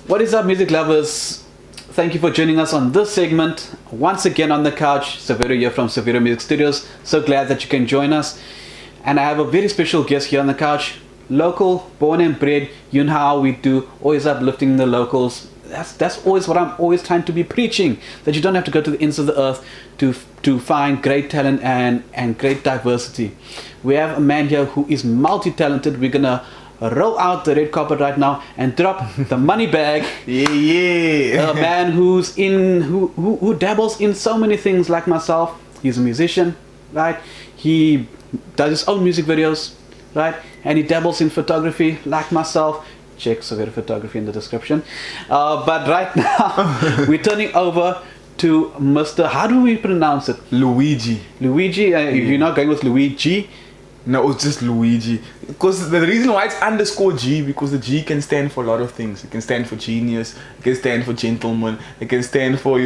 What is up, music lovers? Thank you for joining us on this segment. Once again on the couch, Severo here from Severo Music Studios. So glad that you can join us. And I have a very special guest here on the couch. Local, born and bred. You know how we do, always uplifting the locals. That's always what I'm always trying to be preaching. That you don't have to go to the ends of the earth to find great talent and great diversity. We have a man here who is multi-talented. We're gonna roll out the red carpet right now and drop the money bag. Yeah. A man who dabbles in so many things like myself. He's a musician, right? He does his own music videos, right? And he dabbles in photography like myself. Check Severo Photography in the description. But right now we're turning over to Mr. How do we pronounce it? LuweeG. LuweeG. You're not going with LuweeG? No, it's just LuweeG. Because the reason why it's _G, because the G can stand for a lot of things. It can stand for genius, it can stand for gentleman, it can stand for,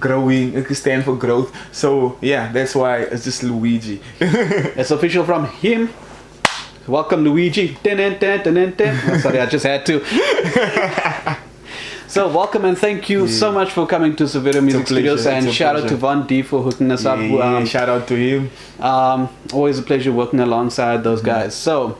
growing, it can stand for growth. So yeah, that's why it's just LuweeG. It's official from him. Welcome, LuweeG. Oh, sorry, I just had to. So welcome and thank you so much for coming to Severo Music Studios, and shout out to Von D for hooking us up. Shout out to him. Always a pleasure working alongside those guys. So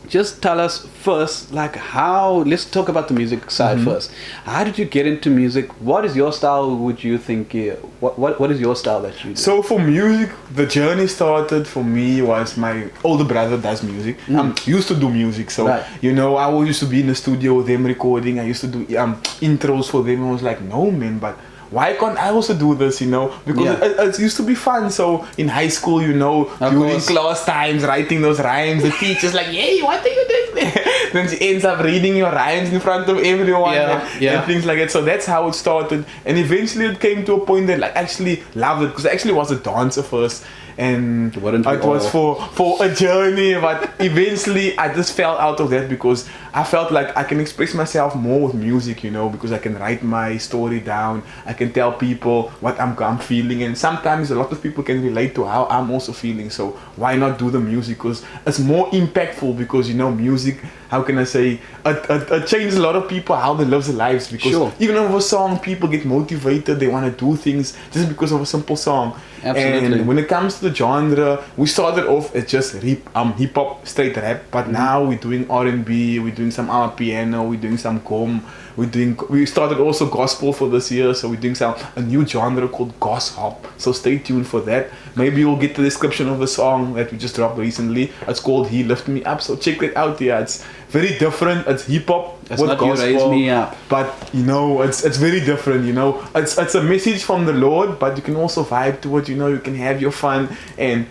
just tell us first, let's talk about the music side first. How did you get into music? What is your style, would you think? What is your style that you do? So for music, the journey started for me was my older brother does music. Used to do music, so right. I always used to be in the studio with them recording. I used to do intros for them. I was like, no man, but why can't I also do this, because it used to be fun. So in high school, during class times, writing those rhymes, the teacher's like, hey, what are you doing there? Then she ends up reading your rhymes in front of everyone and things like that. So that's how it started. And eventually it came to a point that I actually loved it, because I actually was a dancer first. And it was for a journey, but eventually I just fell out of that, because I felt like I can express myself more with music, because I can write my story down, I can tell people what I'm feeling, and sometimes a lot of people can relate to how I'm also feeling. So why not do the music? Because it's more impactful, because music, how can I say, it changes a lot of people how they live their lives, because even over a song people get motivated, they want to do things just because of a simple song. Absolutely. And when it comes to the genre, we started off as just hip-hop, straight rap, but now we're doing R&B, we're doing some piano, we're doing some gqom, we started also gospel for this year, so we're doing a new genre called goshop. So stay tuned for that. Maybe you'll get the description of the song that we just dropped recently. It's called He Lift Me Up, so check it out. Yeah, it's very different. It's hip-hop with gospel. You raise me up. But it's very different. It's a message from the Lord, but you can also vibe to it. You can have your fun, and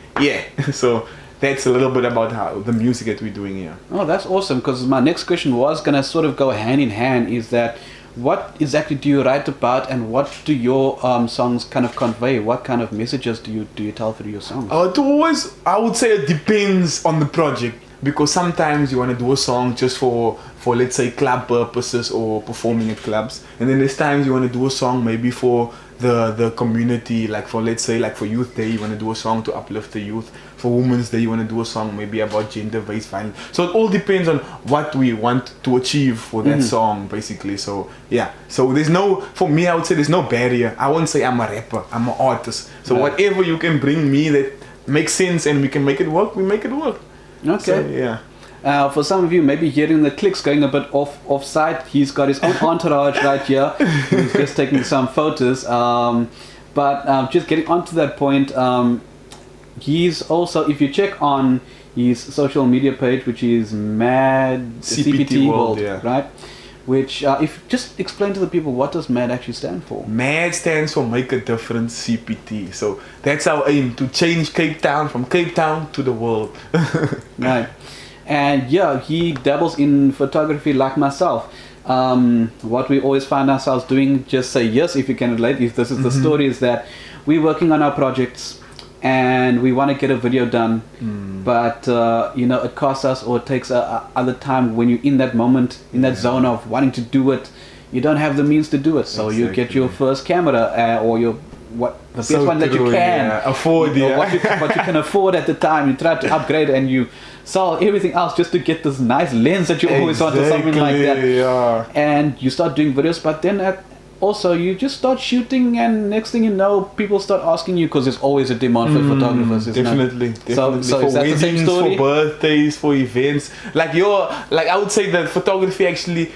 so that's a little bit about how the music that we're doing here. Oh, that's awesome, because my next question was going to sort of go hand in hand, is that what exactly do you write about, and what do your songs kind of convey? What kind of messages do you tell through your songs? I would say it depends on the project, because sometimes you want to do a song just for let's say club purposes or performing at clubs, and then there's times you want to do a song maybe for the community, like for let's say for Youth Day you want to do a song to uplift the youth. For Women's Day you want to do a song maybe about gender-based violence. So it all depends on what we want to achieve for that song, basically. So so for me I would say there's no barrier. I won't say I'm a rapper, I'm an artist. So whatever you can bring me that makes sense and we can make it work, we make it work. Okay. So, for some of you maybe hearing the clicks going a bit off-site, he's got his own entourage right here. He's just taking some photos. But just getting onto that point, he's also, if you check on his social media page, which is MAD Cpt World, right? Which, if just explain to the people, what does MAD actually stand for? MAD stands for Make a Difference CPT. So that's our aim, to change Cape Town from Cape Town to the world. Right. And he dabbles in photography like myself. What we always find ourselves doing, just say yes if you can relate, if this is the story, is that we're working on our projects and we want to get a video done, but it costs us, or it takes other time when you're in that moment, in that zone of wanting to do it. You don't have the means to do it, so you get your first camera or your what the best one that you can afford, what you can afford at the time. You try to upgrade and you sell everything else just to get this nice lens that you always want or something like that. Yeah. And you start doing videos, but then also you just start shooting, and next thing you know, people start asking you because there's always a demand for photographers. Definitely. So for is that the same weddings, story? for birthdays, for events. Like I would say that photography actually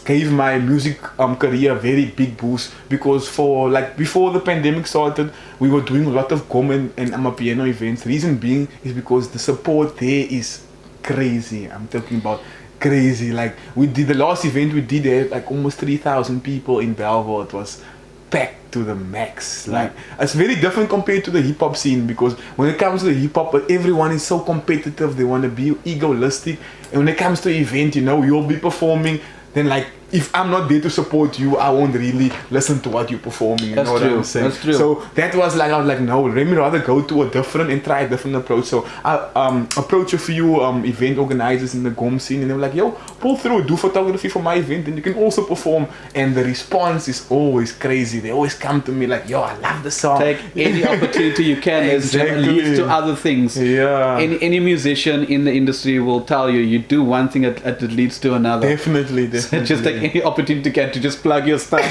gave my music career a very big boost, because for like before the pandemic started, we were doing a lot of gom and amapiano events. Reason being is because the support there is crazy. I'm talking about crazy. Like we did the last event we did there, like almost 3,000 people in Belleville. It was packed to the max. Like it's very different compared to the hip hop scene, because when it comes to the hip hop, everyone is so competitive. They want to be egoistic, and when it comes to event, you know, you'll be performing. Then like if I'm not there to support you, I won't really listen to what you're performing. You know what I'm saying? That's true. So that was like, I was like, no, let me rather go to a different and try a different approach. So I approached a few event organizers in the GOM scene, and they were like, yo, pull through, do photography for my event, and you can also perform. And the response is always crazy. They always come to me like, yo, I love the song. Take any opportunity you can. Exactly. It leads to other things. Yeah. Any musician in the industry will tell you, you do one thing, it leads to another. Definitely. Just take any opportunity you can to just plug your stuff.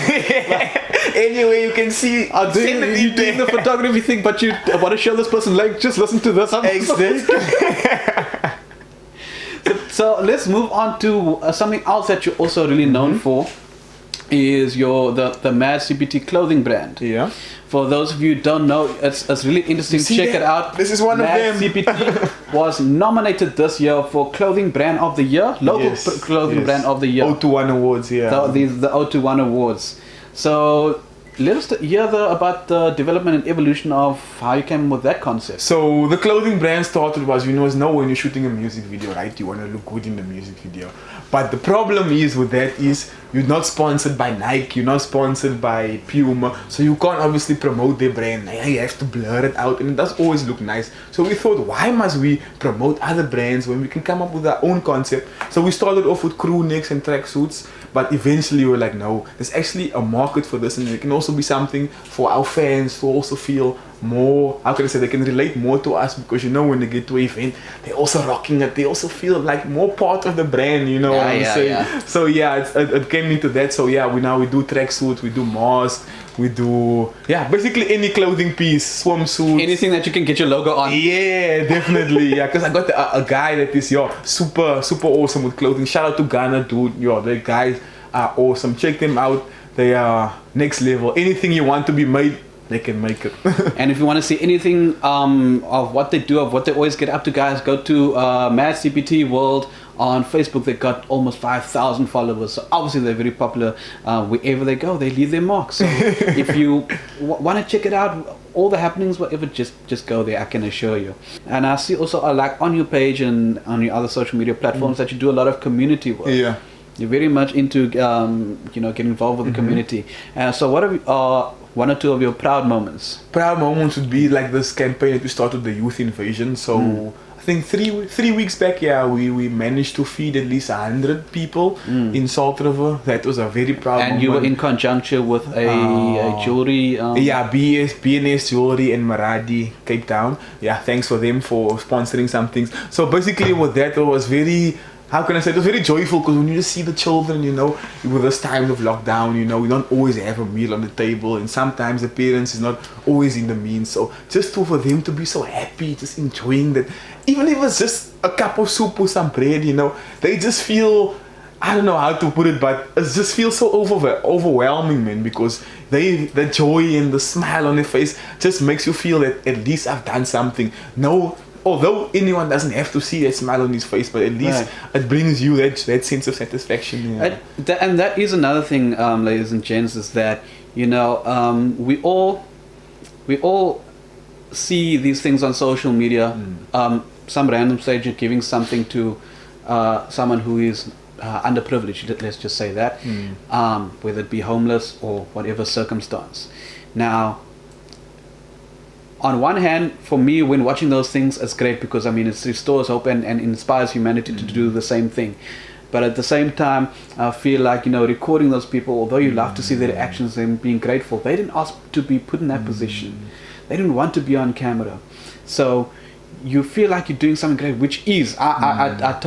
Anyway, you can see You're doing the photography thing, but you want to show this person, like, just listen to this. Exactly. So let's move on to something else that you're also really known for, is the MAD Cpt clothing brand. Yeah. For those of you who don't know, it's really interesting. Check it out. This is one MAD of them. Cpt was nominated this year for Clothing Brand of the Year, local clothing brand of the year. 021 Awards, yeah. The 021 Awards. So let us hear about the development and evolution of how you came with that concept. So the clothing brand started was, when you're shooting a music video, right? You want to look good in the music video. But the problem is with that is you're not sponsored by Nike, you're not sponsored by Puma, so you can't obviously promote their brand. You have to blur it out, and it does always look nice. So we thought, why must we promote other brands when we can come up with our own concept? So we started off with crew necks and tracksuits, but eventually we were like, no, there's actually a market for this, and it can also be something for our fans to also feel more, how can I say, they can relate more to us, because when they get to an event, they're also rocking it, they also feel like more part of the brand, you know what I'm saying? Yeah. So it came into that. So we do tracksuits, we do masks, we do basically any clothing piece, swimsuits, anything that you can get your logo on. Yeah, definitely. Because I got a guy that is super awesome with clothing. Shout out to Ghana, dude. The guys are awesome. Check them out. They are next level. Anything you want to be made, they can make it. And if you want to see anything of what they do, of what they always get up to, guys, go to MAD Cpt World on Facebook. They got almost 5,000 followers, so obviously they're very popular. Wherever they go, they leave their mark. So if you want to check it out, all the happenings, whatever, just go there, I can assure you. And I see also like on your page and on your other social media platforms that you do a lot of community work. Yeah. You're very much into getting involved with the community. So what are one or two of your proud moments? Proud moments would be like this campaign that we started, the Youth Invasion. So I think three weeks back, we managed to feed at least 100 people in Salt River. That was a very proud moment. And you were in conjunction with a jewelry... BNS Jewelry in Maradi, Cape Town. Yeah, thanks for them for sponsoring some things. So basically with that, it was very... How can I say? It was very joyful, because when you just see the children, with this time of lockdown, we don't always have a meal on the table, and sometimes the parents is not always in the means. So just for them to be so happy, just enjoying that, even if it's just a cup of soup or some bread, they just feel, I don't know how to put it, but it just feels so overwhelming, man, because the joy and the smile on their face just makes you feel that at least I've done something. Although anyone doesn't have to see that smile on his face, but at least it brings you that sense of satisfaction. Yeah. And that is another thing, ladies and gents, is that we all see these things on social media. Some random stranger giving something to someone who is underprivileged. Let's just say that, whether it be homeless or whatever circumstance. Now, on one hand, for me, when watching those things, it's great, because it restores hope and inspires humanity to do the same thing. But at the same time, I feel like, recording those people, although you love to see their actions and being grateful, they didn't ask to be put in that position. They didn't want to be on camera. So you feel like you're doing something great, which is, I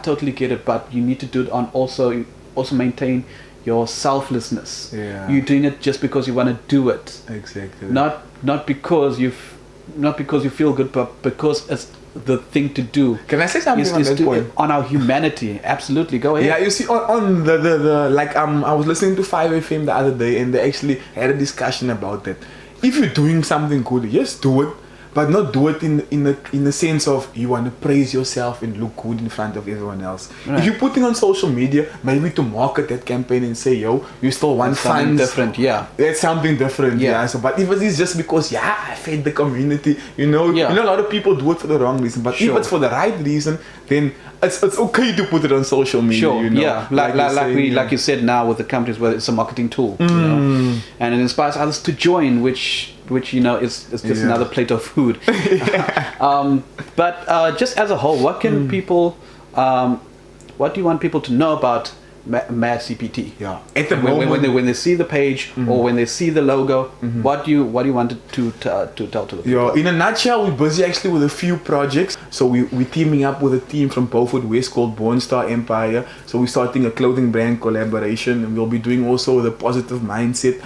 totally get it, but you need to do it on also maintain your selflessness. Yeah. You're doing it just because you want to do it. Exactly. Not because you feel good, but because it's the thing to do. Can I say something on that point? On our humanity, absolutely. Go ahead. Yeah, you see, on the like I was listening to 5FM the other day, and they actually had a discussion about that. If you're doing something good, just do it, but not do it in the sense of you want to praise yourself and look good in front of everyone else. Right. If you're putting on social media, maybe to market that campaign and say, yo, you still want something funds. different, yeah. That's something different, Yeah. yeah. So, but if it is just because, I fed the community, a lot of people do it for the wrong reason. But if it's for the right reason, then it's okay to put it on social media. Sure, yeah. Like you said now with the companies where it's a marketing tool, and it inspires others to join, which is just another plate of food. But just as a whole, what can people, what do you want people to know about MAD CPT? Yeah. At the moment, when they see the page or when they see the logo, what do you want to tell to the people? Yeah, in a nutshell, we're busy actually with a few projects. So we're teaming up with a team from Beaufort West called Born Star Empire. So we're starting a clothing brand collaboration, and we'll be doing also the positive mindset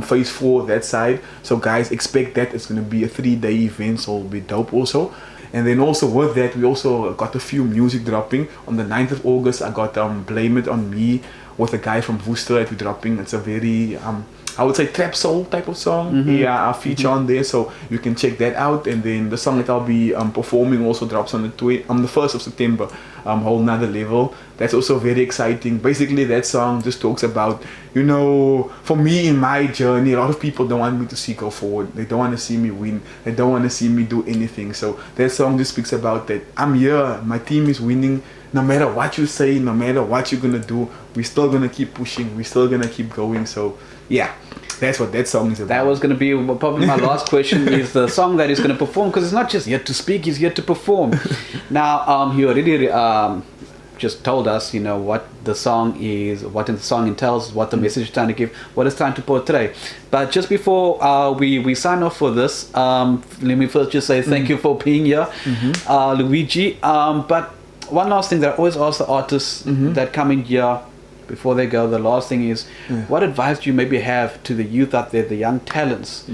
phase 4 that side. So guys, expect that it's going to be a 3-day event, so it'll be dope also. And then also with that, we also got a few music dropping. On the 9th of August, I got Blame It On Me with a guy from Worcester that we're dropping. It's a very, I would say trap soul type of song. Yeah, I'll feature on there, so you can check that out. And then the song that I'll be performing also drops on the 1st of September, Whole Nother Level. That's also very exciting. Basically, that song just talks about, for me in my journey, a lot of people don't want me to see go forward. They don't want to see me win. They don't want to see me do anything. So that song just speaks about that. I'm here. My team is winning. No matter what you say, no matter what you're going to do, we're still going to keep pushing. We're still going to keep going. So, yeah. That's what that song is about. That was going to be probably my last question, is the song that he's going to perform, because he's not just here to speak, he's here to perform. Now, he already just told us, what the song is, what the song entails, what the message is trying to give, what it's trying to portray. But just before we sign off for this, let me first just say thank you for being here, LuweeG. But one last thing that I always ask the artists that come in here, before they go, the last thing is, what advice do you maybe have to the youth out there, the young talents,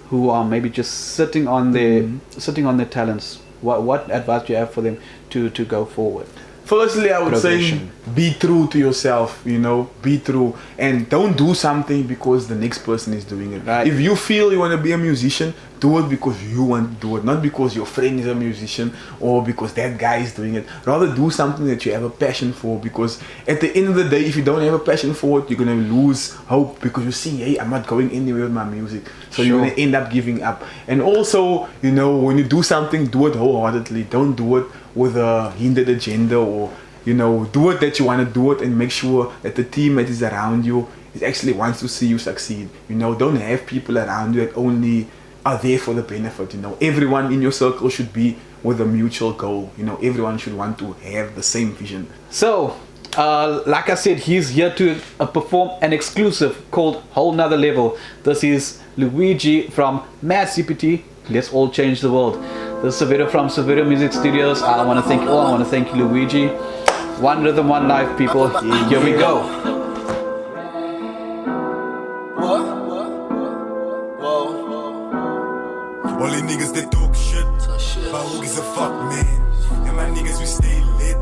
who are maybe just sitting on their talents? What advice do you have for them to go forward? Firstly, I would say be true to yourself, be true, and don't do something because the next person is doing it. Right. If you feel you want to be a musician, do it because you want to do it, not because your friend is a musician or because that guy is doing it. Rather do something that you have a passion for, because at the end of the day, if you don't have a passion for it, you're going to lose hope, because you see, hey, I'm not going anywhere with my music. So you're going to end up giving up. And also, when you do something, do it wholeheartedly. Don't do it with a hindered agenda, or do it that you want to do it, and make sure that the team that is around you is actually wants to see you succeed. Don't have people around you that only are there for the benefit. Everyone in your circle should be with a mutual goal. Everyone should want to have the same vision. So like I said, he's here to perform an exclusive called Whole Nother Level. This is LuweeG from MAD Cpt. Let's all change the world. This is Severo from Severo Music Studios. I want to thank you all. I want to thank you, LuweeG. One rhythm, one life, people. Here we go. All the niggas that talk shit, but who gives a fuck, man? And my niggas, we stay lit.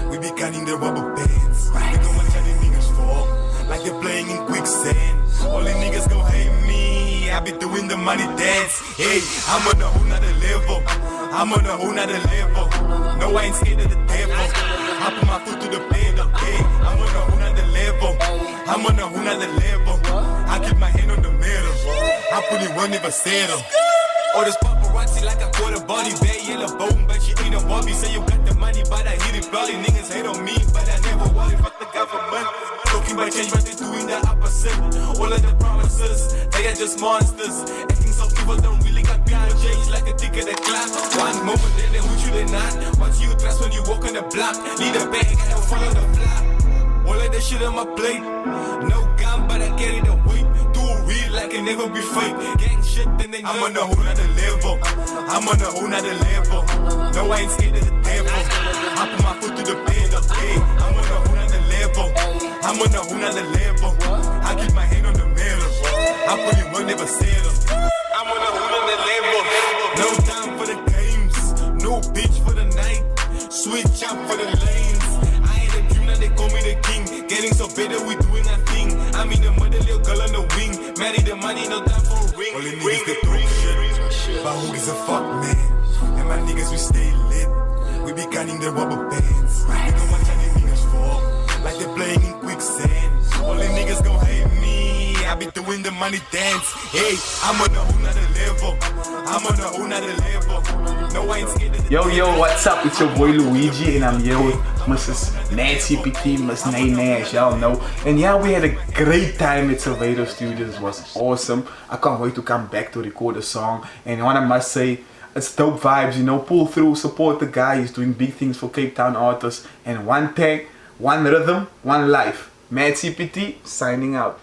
We be counting the rubber bands. We don't watch how the niggas fall, like they're playing in quicksand. All the niggas gon' hate me. I be doing the money dance. Hey, I'm on a whole nother level. I'm on a whole nother level. No, I ain't scared of the devil. I put my foot to the pedal. Hey, I'm on a whole nother level. I'm on a whole nother level. I keep my hand on the middle. I put it one, never settle. All this paparazzi like I caught a body bag, yellow bone, but she ain't a Bobby. Say you got the money, but I hit it probably. Niggas hate on me, but I never worry. Fuck the government. Talking about change, but they doing the opposite. All of the promises, they are just monsters. Acting so evil, don't really got behind change like a tick at the clock. One moment, then they want you, they not. Once you trust when you walk on the block, need a bag, I don't follow the block. All of that shit on my plate. No gun, but I carry the weight. Do real like it never be fake. Gang shit, then they I'm on a whole nother level. I'm on a whole nother level. No, I ain't scared of the devil. I put my foot to the bed, okay. I'm on a whole nother level. I'm on a whole nother level. I keep my hand on the mirror. I put in work, never settle. I'm on a whole nother level. No time for the games. No bitch for the night. Switch up for the lanes. I ain't a dream, now they call me the king. Getting so better, we doing our thing. I mean the mother little girl on the wing. Marry the money, no time for a ring. All the niggas that talk shit, but who gives a fuck, man? And my niggas, we stay lit. We be counting the rubber bands. We gon' watch how the niggas fall, like they're playing in quicksand. All the niggas gon' hate me. I be doing the money dance. Hey, I'm on a whole nother level. I'm on a whole nother level. No, I ain't scared of the Yo, what's up? It's your boy LuweeG, and I'm here with Mrs. MAD Cpt, Miss Nay Nash, y'all know. And yeah, we had a great time at Surveyor Studios. It was awesome. I can't wait to come back to record a song. And what I must say, it's dope vibes, you know. Pull through, support the guy. He's doing big things for Cape Town artists. And one tag, one rhythm, one life. MAD Cpt signing out.